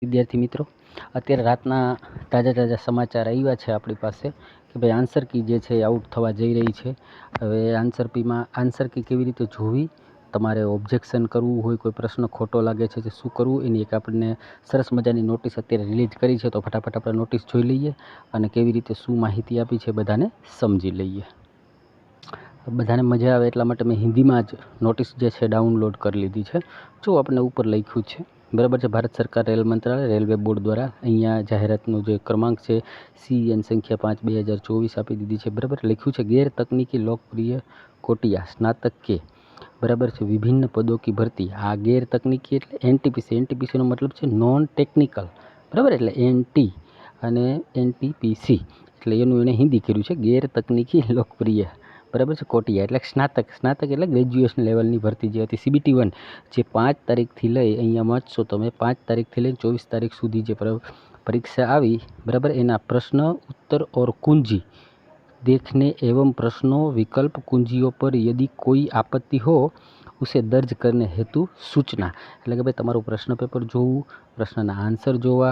વિદ્યાર્થી મિત્રો, અત્યારે રાતના તાજા સમાચાર આવ્યા છે આપણી પાસે કે ભાઈ આન્સર કી જે છે આઉટ થવા જઈ રહી છે. હવે આન્સર કી કેવી રીતે જોવી, તમારે ઓબ્જેક્શન કરવું હોય, કોઈ પ્રશ્ન ખોટો લાગે છે તો શું કરવું, એની એક આપણને સરસ મજાની નોટિસ અત્યારે રિલીઝ કરી છે. તો ફટાફટ આપણે નોટિસ જોઈ લઈએ અને કેવી રીતે શું માહિતી આપી છે બધાને સમજી લઈએ. બધાને મજા આવે એટલા માટે મેં હિન્દીમાં જ નોટિસ જે છે ડાઉનલોડ કરી લીધી છે. જો આપણે ઉપર લખ્યું છે, બરાબર છે, ભારત સરકાર રેલ મંત્રાલય રેલવે બોર્ડ દ્વારા અહીંયા જાહેરાતનો જે ક્રમાંક છે CN સંખ્યા 5/2024 આપી દીધી છે. બરાબર, લખ્યું છે ગેર તકનીકી લોકપ્રિય કોટિયા સ્નાતક કે, બરાબર છે, વિભિન્ન પદો કી ભરતી. આ ગેર તકનીકી એટલે NTPC નો મતલબ છે નોન ટેકનિકલ, બરાબર, એટલે NT અને NTPC એટલે એનું એને હિન્દી કર્યું છે ગેર તકનીકી લોકપ્રિય, બરાબર છે, કોટિયા એટલે સ્નાતક એટલે ગ્રેજ્યુએશન લેવલની ભરતી જે હતી CBT1, જે 5 તારીખથી લઈ અહીંયા વાંચશો તમે, 5 તારીખથી લઈને 24 તારીખ સુધી જે પરીક્ષા આવી, બરાબર, એના પ્રશ્ન उत्तर और कुंजी देखने एवं प्रश्नों विकल्प कुंजियों पर यदि कोई आपत्ति हो उसे दर्ज करने हेतु सूचना. એટલે કે ભાઈ તમારું પ્રશ્ન પેપર જોવું, પ્રશ્નના આન્સર જોવા,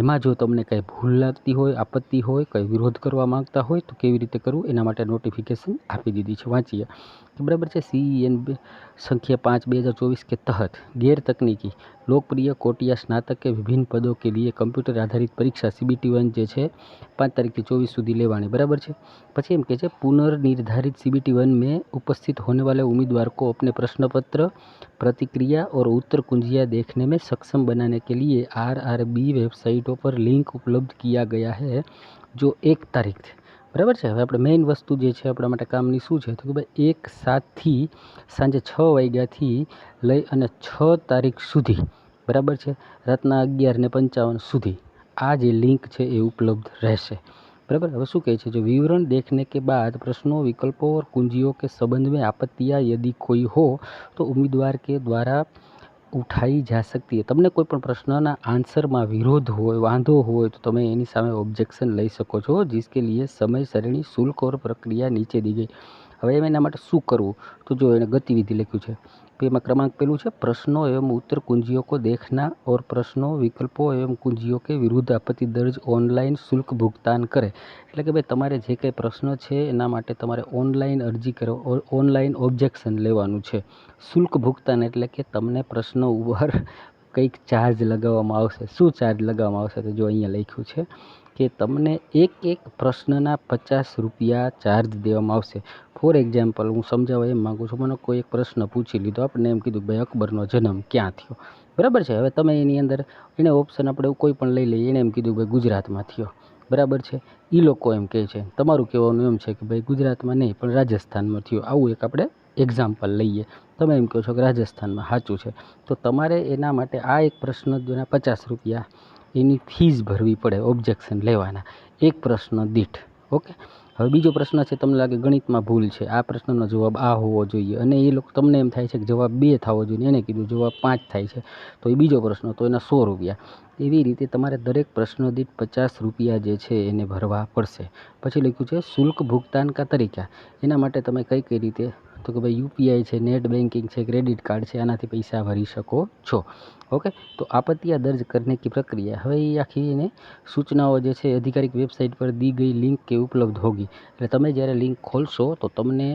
એમાં જો તમને કંઈ ભૂલ લાગતી હોય, આપત્તિ હોય, કંઈ વિરોધ કરવા માંગતા હોય તો કેવી રીતે કરવું એના માટે નોટિફિકેશન આપી દીધી છે. વાંચીએ, બરાબર છે. CEN संख्या 5/2024 के तहत गैर तकनीकी लोकप्रिय कोटिया स्नातक के विभिन्न पदों के लिए कंप्यूटर आधारित परीक्षा CBT1 જે છે 5 તારીખથી 24 સુધી લેવાની, બરાબર છે. પછી એમ કહે છે पुनर्निर्धारित CBT1 में उपस्थित होने वाले उम्मीदवार को अपने प्रश्न पत्र, प्रतिक्रिया और उत्तर कुंजियाँ देखने में सक्षम बनाने के लिए RRB वेबसाइटों पर लिंक उपलब्ध किया गया है जो 1 તારીખ, બરાબર છે. હવે આપણે મેઇન વસ્તુ જે છે આપણા માટે કામની શું છે તો કે ભાઈ 1/7થી સાંજે 6 વાગ્યાથી લઈ અને 6 તારીખ સુધી, બરાબર છે, રાતના 11:55 સુધી આ જે લિંક છે એ ઉપલબ્ધ રહેશે. बराबर, अब शू कहे जो विवरण देखने के बाद प्रश्नों, विकल्पों और कुंजियों के संबंध में आपत्तियां यदि कोई हो तो उम्मीदवार के द्वारा उठाई जा सकती है. तमने कोईपण प्रश्नना आंसर में विरोध हो, वांधो हो तो તમે એની સામે ઓબ્જેક્શન લઈ શકો છો, जिसके लिए समय सरणी, शुल्क और प्रक्रिया नीचे दी गई. હવે એના માટે શું કરવું તો જો એને ગતિવિધિ લખ્યું છે. એમાં ક્રમાંક પેલું છે प्रश्नों एवं उत्तर कुंजियों को देखना और प्रश्नों, विकल्पों एवं कुंजियों के विरुद्ध आपत्ति दर्ज ऑनलाइन शुल्क भुगतान करे. એટલે કે ભાઈ તમારે જે કંઈ પ્રશ્ન છે એના માટે તમારે ઓનલાઈન અરજી કરો, ઓનલાઈન ઓબ્જેક્શન લેવાનું છે. શુલ્ક ભુગતાન એટલે કે તમને પ્રશ્ન ઉપર કંઈક ચાર્જ લગાવવામાં આવશે. શું ચાર્જ લગાવવામાં આવશે તો જો અહીંયા લખ્યું છે કે તમને એક પ્રશ્નના 50 રૂપિયા ચાર્જ દેવામાં આવશે. ફોર એક્ઝામ્પલ, હું સમજાવવા એમ માગું છું, મને કોઈ એક પ્રશ્ન પૂછી લીધો, આપણે એમ કીધું ભાઈ અકબરનો જન્મ ક્યાં થયો, બરાબર છે. હવે તમે એની અંદર એને ઓપ્શન આપણે કોઈ પણ લઈ લઈએ, એને એમ કીધું ભાઈ ગુજરાતમાં થયો, બરાબર છે. એ લોકો એમ કહે છે, તમારું કહેવાનું એમ છે કે ભાઈ ગુજરાતમાં નહીં પણ રાજસ્થાનમાં થયો. આવું એક આપણે એક્ઝામ્પલ લઈએ. તમે એમ કહો છો કે રાજસ્થાનમાં સાચું છે, તો તમારે એના માટે આ એક પ્રશ્ન જોના 50 રૂપિયા એની ફીસ ભરવી પડે, ઓબ્જેક્શન લેવાના એક પ્રશ્ન દીઠ. ઓકે. હવે બીજો પ્રશ્ન છે, તમને લાગે ગણિતમાં ભૂલ છે, આ પ્રશ્નનો જવાબ આ હોવો જોઈએ અને એ લોકો તમને એમ થાય છે કે જવાબ 2 થવો જોઈએ, એને કીધું જવાબ 5 થાય છે, તો એ બીજો પ્રશ્ન, તો એના 100 રૂપિયા. એવી રીતે તમારે દરેક પ્રશ્ન દીઠ 50 રૂપિયા જે છે એને ભરવા પડશે. પછી લખ્યું છે શુલ્ક ભુગતાન કા તરીકા. એના માટે તમે કઈ રીતે તો કે ભાઈ UPI છે, નેટ બેન્કિંગ છે, ક્રેડિટ કાર્ડ છે, આનાથી પૈસા ભરી શકો છો. ઓકે. તો आपत्तियां दर्ज करने की प्रक्रिया, હવે એ આખી એને સૂચનાઓ જે છે આધિકારિક વેબસાઇટ પર દી ગઈ લિંક કે ઉપલબ્ધ હોગી. એટલે તમે જ્યારે લિંક ખોલશો તો તમને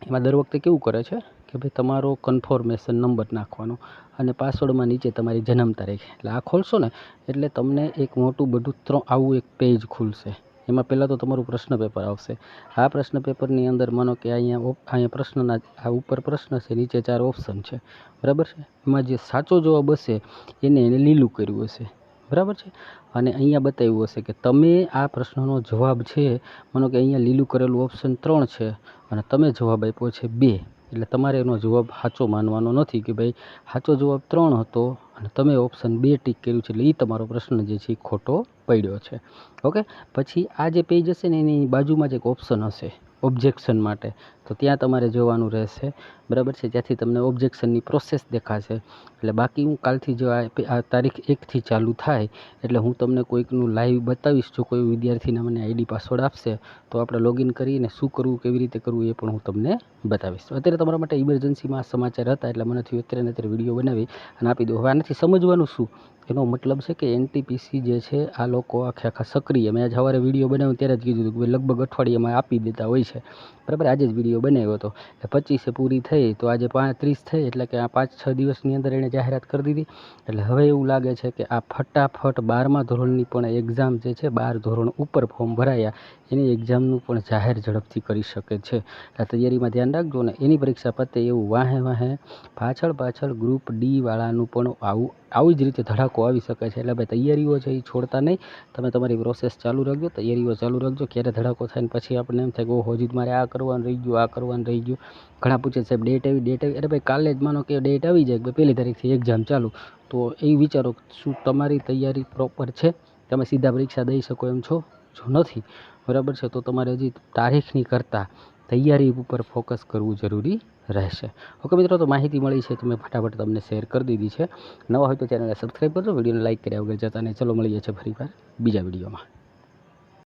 એમાં દર વખતે કેવું કરે છે કે ભાઈ તમારો કન્ફર્મેશન નંબર નાખવાનો અને પાસવર્ડમાં નીચે તમારી જન્મ તારીખ. એટલે આ ખોલશો ને એટલે તમને એક મોટું બધું આવું એક પેજ ખુલશે. એમાં પહેલાં તો તમારું પ્રશ્ન પેપર આવશે. આ પ્રશ્ન પેપરની અંદર માનો કે અહીંયા પ્રશ્નના આ ઉપર પ્રશ્ન છે, નીચે 4 ઓપ્શન છે, બરાબર છે. એમાં જે સાચો જવાબ હશે એને લીલું કર્યું હશે, બરાબર છે. અને અહીંયા બતાવ્યું હશે કે તમે આ પ્રશ્નનો જવાબ છે, માનો કે અહીંયા લીલું કરેલું ઓપ્શન 3 છે અને તમે જવાબ આપ્યો છે 2, એટલે તમારે એનો જવાબ સાચો માનવાનો નથી કે ભાઈ સાચો જવાબ 3 હતો અને તમે ઓપ્શન 2 ટીક કર્યું છે, એટલે એ તમારો પ્રશ્ન જે છે એ ખોટો પડ્યો છે. ઓકે. પછી આ જે પેજ હશે ને એની બાજુમાં જ એક ઓપ્શન હશે ઓબ્જેક્શન માટે, તો ત્યાં તમારે જવાનું રહેશે, બરાબર છે. ત્યાંથી તમને ઓબ્જેક્શનની પ્રોસેસ દેખાશે. એટલે બાકી હું કાલથી જો આ તારીખ 1થી ચાલુ થાય એટલે હું તમને કોઈકનું લાઈવ બતાવીશ. જો કોઈ વિદ્યાર્થીને મને ID પાસવર્ડ આપશે તો આપણે લોગિન કરીને શું કરવું, કેવી રીતે કરવું એ પણ હું તમને બતાવીશ. અત્યારે તમારા માટે ઇમરજન્સીમાં સમાચાર હતા એટલે મને થયું અત્યારે વિડીયો બનાવી અને આપી દો. હવે આનાથી સમજવાનું શું એનો મતલબ છે કે એનટીપીસી જે છે આ લોકો આખા સક્રિય, મેં આજ સવારે વિડીયો બનાવ્યો ત્યારે જ કીધું હતું કે લગભગ અઠવાડિયામાં આપી દેતા હોય છે, બરાબર. આજે જ વિડીયો બનાવ્યો હતો, 25 પૂરી થઈ તો આજે 30 થઈ, એટલે કે આ 5-6 દિવસની અંદર એણે જાહેરાત કરી દીધી. એટલે હવે એવું લાગે છે કે આ ફટાફટ 12મા ધોરણની પણ એક્ઝામ જે છે, 12 ધોરણ ઉપર ફોર્મ ભરાયા એની એક્ઝામનું પણ જાહેર ઝડપથી કરી શકે છે. આ તૈયારીમાં ધ્યાન રાખજો ને એની પરીક્ષા પતે એવું વાહે પાછળ ગ્રુપ ડી વાળાનું પણ આવી જ રીતે ધડાકો આવી શકે છે. એટલે ભાઈ તૈયારીઓ છે એ છોડતા નહીં, તમે તમારી પ્રોસેસ ચાલુ રાખજો, તૈયારીઓ ચાલુ રાખજો. ક્યારે ધડાકો થાય ને પછી આપણને એમ થાય કે ઓહો હજી મારે આ કરવાનું રહી ગયું. ઘણા પૂછે સાહેબ ડેટ આવી. અરે ભાઈ કાલે જ માનો કે ડેટ આવી જાય, 1 તારીખથી એક્ઝામ ચાલુ, તો એ વિચારો શું તમારી તૈયારી પ્રોપર છે, તમે સીધા પરીક્ષા દઈ શકો એમ છો? જો નથી, બરાબર છે, તો તમારે હજી તારીખની કરતાં તૈયારી ઉપર ફોકસ કરવું જરૂરી રહેશે. ઓકે મિત્રો, તો માહિતી મળી છે તો મેં ફટાફટ તમને શેર કરી દીધી છે. નવા હોય તો ચેનલને સબસ્ક્રાઈબ કરજો, વિડીયોને લાઇક કર્યા વગર જતા નહીં. ચલો મળીએ છીએ ફરીવાર બીજા વિડીયોમાં.